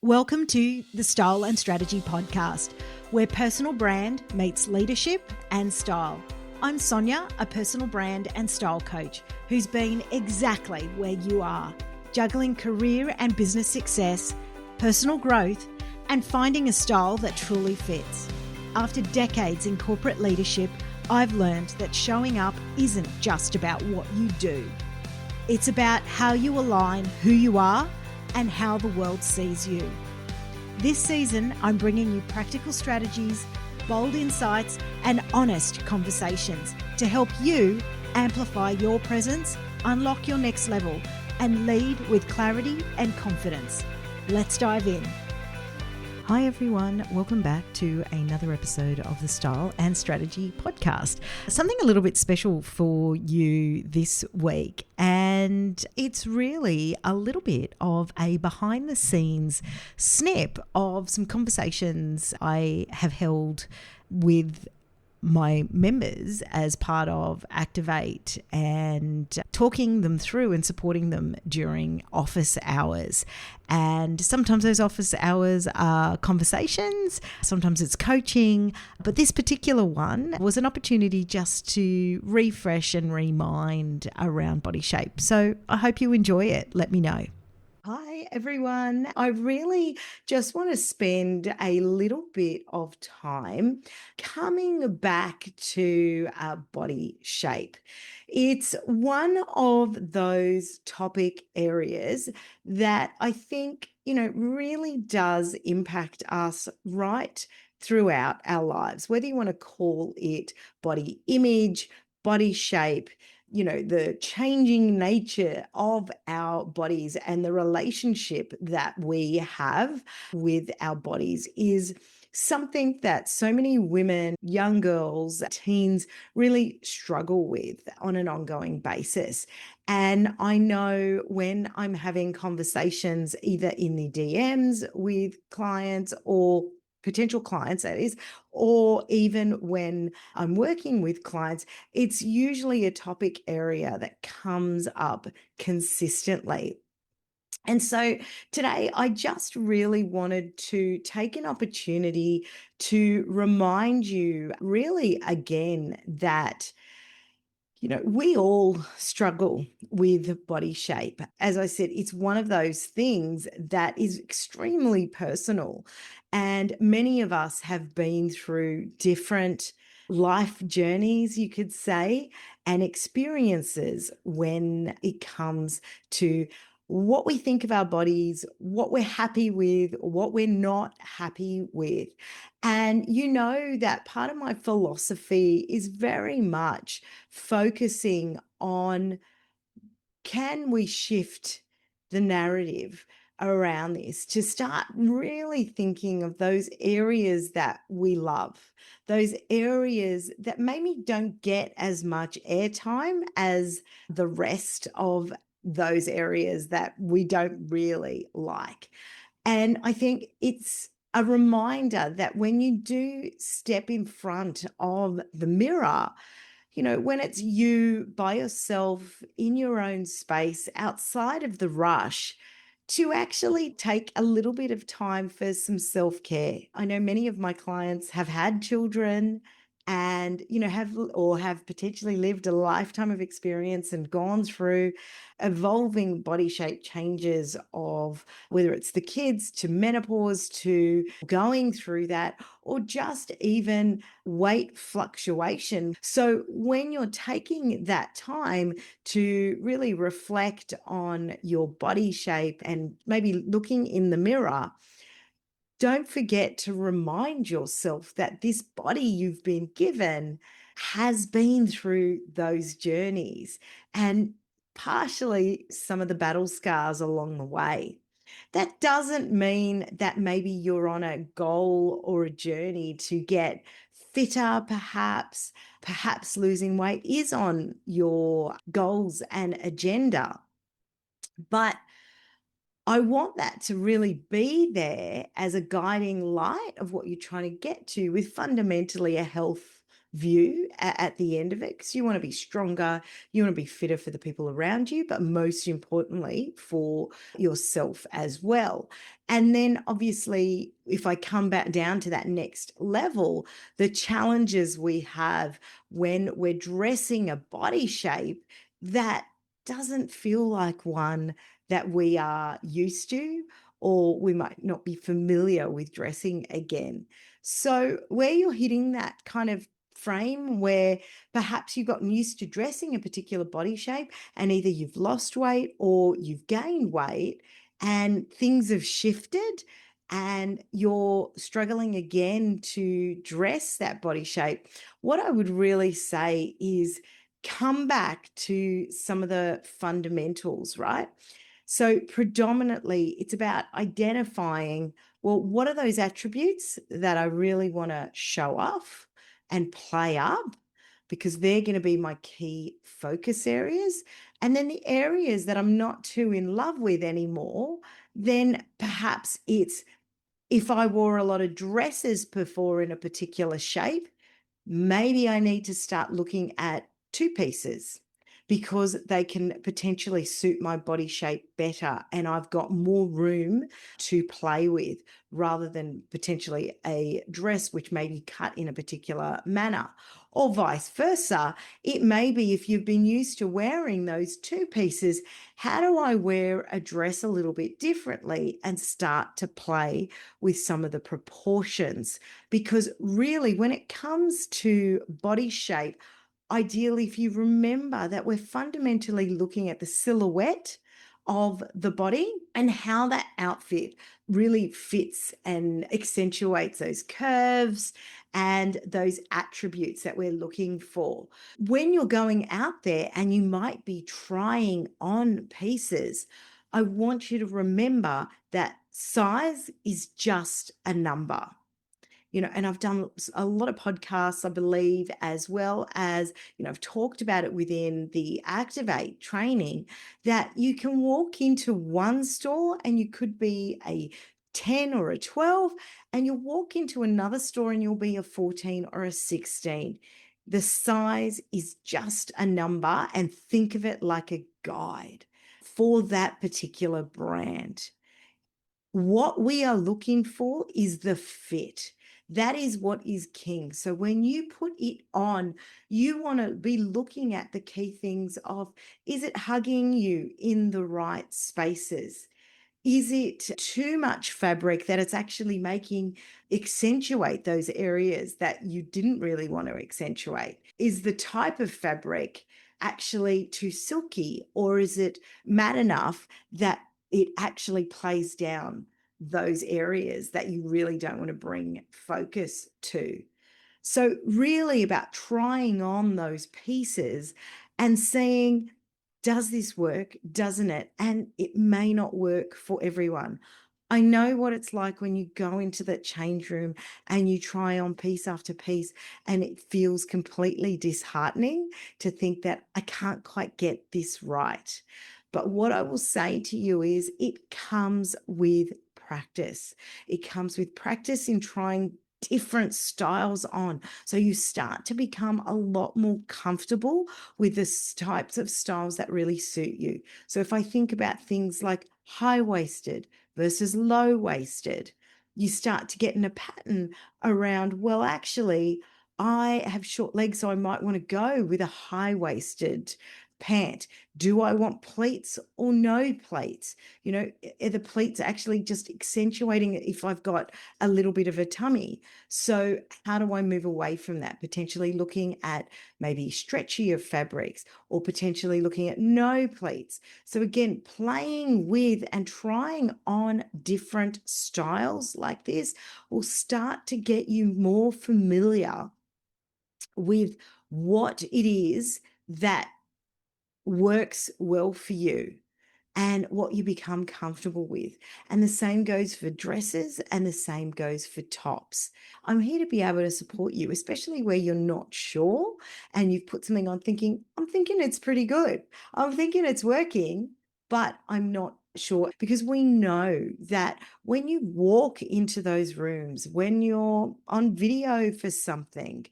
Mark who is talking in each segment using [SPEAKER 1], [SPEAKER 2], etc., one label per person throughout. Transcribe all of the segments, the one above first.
[SPEAKER 1] Welcome to the Style and Strategy podcast, where personal brand meets leadership and style. I'm Sonya, a personal brand and style coach who's been exactly where you are, juggling career and business success, personal growth, and finding a style that truly fits. After decades in corporate leadership, I've learned that showing up isn't just about what you do. It's about how you align who you are and how the world sees you. This season, I'm bringing you practical strategies, bold insights, and honest conversations to help you amplify your presence, unlock your next level, and lead with clarity and confidence. Let's dive in. Hi everyone, welcome back to another episode of the Style and Strategy podcast. Something a little bit special for you this week, and it's really a little bit of a behind the scenes snip of some conversations I have held with my members as part of Activate and talking them through and supporting them during office hours. And sometimes those office hours are conversations, sometimes it's coaching, but this particular one was an opportunity just to refresh and remind around body shape. So I hope you enjoy it. Let me know. Hi, everyone. I really just want to spend a little bit of time coming back to body shape. It's one of those topic areas that I think, really does impact us right throughout our lives, whether you want to call it body image, body shape, the changing nature of our bodies and the relationship that we have with our bodies is something that so many women, young girls, teens really struggle with on an ongoing basis. And I know when I'm having conversations either in the DMs with clients or potential clients, that is, or even when I'm working with clients, it's usually a topic area that comes up consistently. And so today, I just really wanted to take an opportunity to remind you really again that we all struggle with body shape. As I said, it's one of those things that is extremely personal. And many of us have been through different life journeys, you could say, and experiences when it comes to what we think of our bodies, what we're happy with, what we're not happy with. And that part of my philosophy is very much focusing on, can we shift the narrative around this to start really thinking of those areas that we love, those areas that maybe don't get as much airtime as the rest of those areas that we don't really like. And I think it's a reminder that when you do step in front of the mirror, when it's you by yourself in your own space outside of the rush, to actually take a little bit of time for some self-care. I know many of my clients have had children and have potentially lived a lifetime of experience and gone through evolving body shape changes of whether it's the kids to menopause to going through that, or just even weight fluctuation. So when you're taking that time to really reflect on your body shape and maybe looking in the mirror, don't forget to remind yourself that this body you've been given has been through those journeys and partially some of the battle scars along the way. That doesn't mean that maybe you're on a goal or a journey to get fitter, perhaps losing weight is on your goals and agenda. But I want that to really be there as a guiding light of what you're trying to get to with fundamentally a health
[SPEAKER 2] view at the end of it, because you want to be stronger, you want to be fitter for the people around you, but most importantly for yourself as well. And then obviously, if I come back down to that next level, the challenges we have when we're dressing a body shape that doesn't feel like one that we are used to, or we might not be familiar with dressing again. So, where you're hitting that kind of frame where perhaps you've gotten used to dressing a particular body shape and either you've lost weight or you've gained weight and things have shifted and you're struggling again to dress that body shape, what I would really say is come back to some of the fundamentals, right? So, predominantly, it's about identifying, well, what are those attributes that I really want to show off and play up? Because they're going to be my key focus areas. And then the areas that I'm not too in love with anymore, then perhaps it's if I wore a lot of dresses before in a particular shape, maybe I need to start looking at two pieces because they can potentially suit my body shape better and I've got more room to play with rather than potentially a dress which may be cut in a particular manner. Or vice versa, it may be if you've been used to wearing those two pieces, how do I wear a dress a little bit differently and start to play with some of the proportions? Because really, when it comes to body shape, ideally, if you remember that we're fundamentally looking at the silhouette of the body and how that outfit really fits and accentuates those curves and those attributes that we're looking for. When you're going out there and you might be trying on pieces, I want you to remember that size is just a number. And I've done a lot of podcasts, I believe, as well as, I've talked about it within the Activate training that you can walk into one store and you could be a 10 or a 12, and you'll walk into another store and you'll be a 14 or a 16. The size is just a number, and think of it like a guide for that particular brand. What we are looking for is the fit. That is what is king. So when you put it on, you want to be looking at the key things of, is it hugging you in the right spaces? Is it too much fabric that it's actually making accentuate those areas that you didn't really want to accentuate? Is the type of fabric actually too silky, or is it matte enough that it actually plays down those areas that you really don't want to bring focus to? So, really about trying on those pieces and seeing, does this work? Doesn't it? And it may not work for everyone. I know what it's like when you go into that change room and you try on piece after piece, and it feels completely disheartening to think that I can't quite get this right. But what I will say to you is it comes with practice. It comes with practice in trying different styles on. So you start to become a lot more comfortable with the types of styles that really suit you. So if I think about things like high waisted versus low waisted, you start to get in a pattern around, well, actually, I have short legs, so I might want to go with a high waisted pant. Do I want pleats or no pleats? Are the pleats actually just accentuating it if I've got a little bit of a tummy? So how do I move away from that? Potentially looking at maybe stretchier fabrics, or potentially looking at no pleats. So again, playing with and trying on different styles like this will start to get you more familiar with what it is that works well for you and what you become comfortable with. And the same goes for dresses and the same goes for tops. I'm here to be able to support you, especially where you're not sure and you've put something on thinking, I'm thinking it's pretty good. I'm thinking it's working, but I'm not sure, because we know that when you walk into those rooms, when you're on video for something,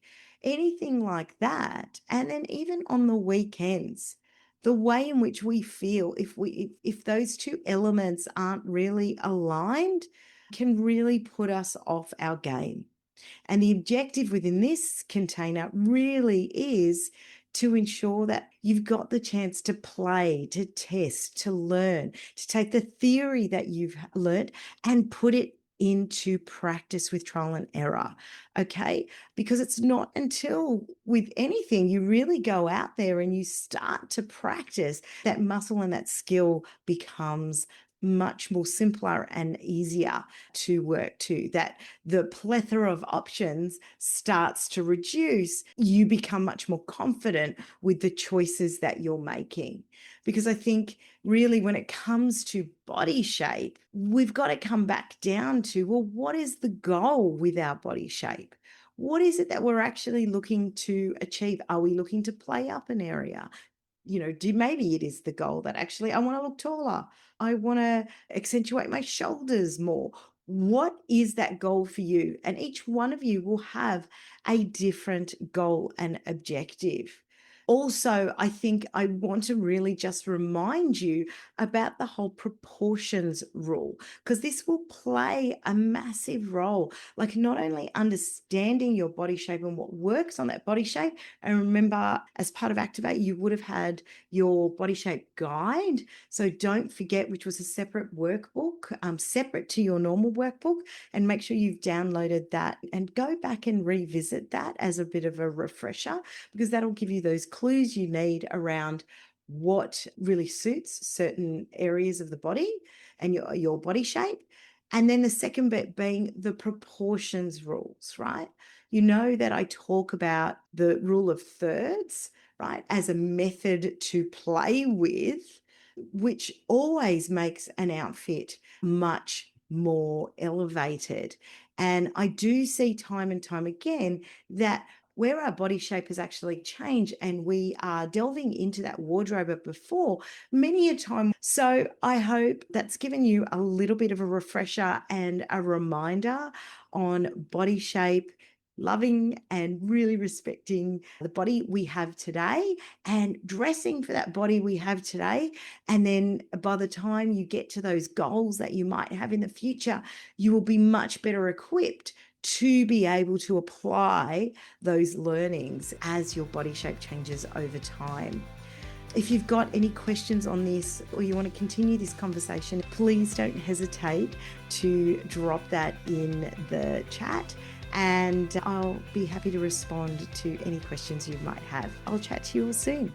[SPEAKER 2] anything like that. And then even on the weekends, the way in which we feel, if those two elements aren't really aligned, can really put us off our game. And the objective within this container really is to ensure that you've got the chance to play, to test, to learn, to take the theory that you've learned and put it into practice with trial and error. Okay. Because it's not until with anything you really go out there and you start to practice that muscle and that skill becomes much more simpler and easier to work to, that the plethora of options starts to reduce. You become much more confident with the choices that you're making. Because I think really when it comes to body shape, we've got to come back down to, well, what is the goal with our body shape? What is it that we're actually looking to achieve? Are we looking to play up an area? Maybe it is the goal that actually I want to look taller. I want to accentuate my shoulders more. What is that goal for you? And each one of you will have a different goal and objective. Also, I think I want to really just remind you about the whole proportions rule, because this will play a massive role. Like, not only understanding your body shape and what works on that body shape. And remember, as part of Activate, you would have had your body shape guide. So don't forget, which was a separate workbook, separate to your normal workbook, and make sure you've downloaded that and go back and revisit that as a bit of a refresher, because that'll give you those clues you need around what really suits certain areas of the body and your body shape. And then the second bit being the proportions rules, right? You know that I talk about the rule of thirds, right, as a method to play with, which always makes an outfit much more elevated. And I do see time and time again that where our body shape has actually changed and we are delving into that wardrobe of before many a time. So I hope that's given you a little bit of a refresher and a reminder on body shape, loving and really respecting the body we have today and dressing for that body we have today. And then by the time you get to those goals that you might have in the future, you will be much better equipped to be able to apply those learnings as your body shape changes over time. If you've got any questions on this or you want to continue this conversation, please don't hesitate to drop that in the chat and I'll be happy to respond to any questions you might have. I'll chat to you all soon.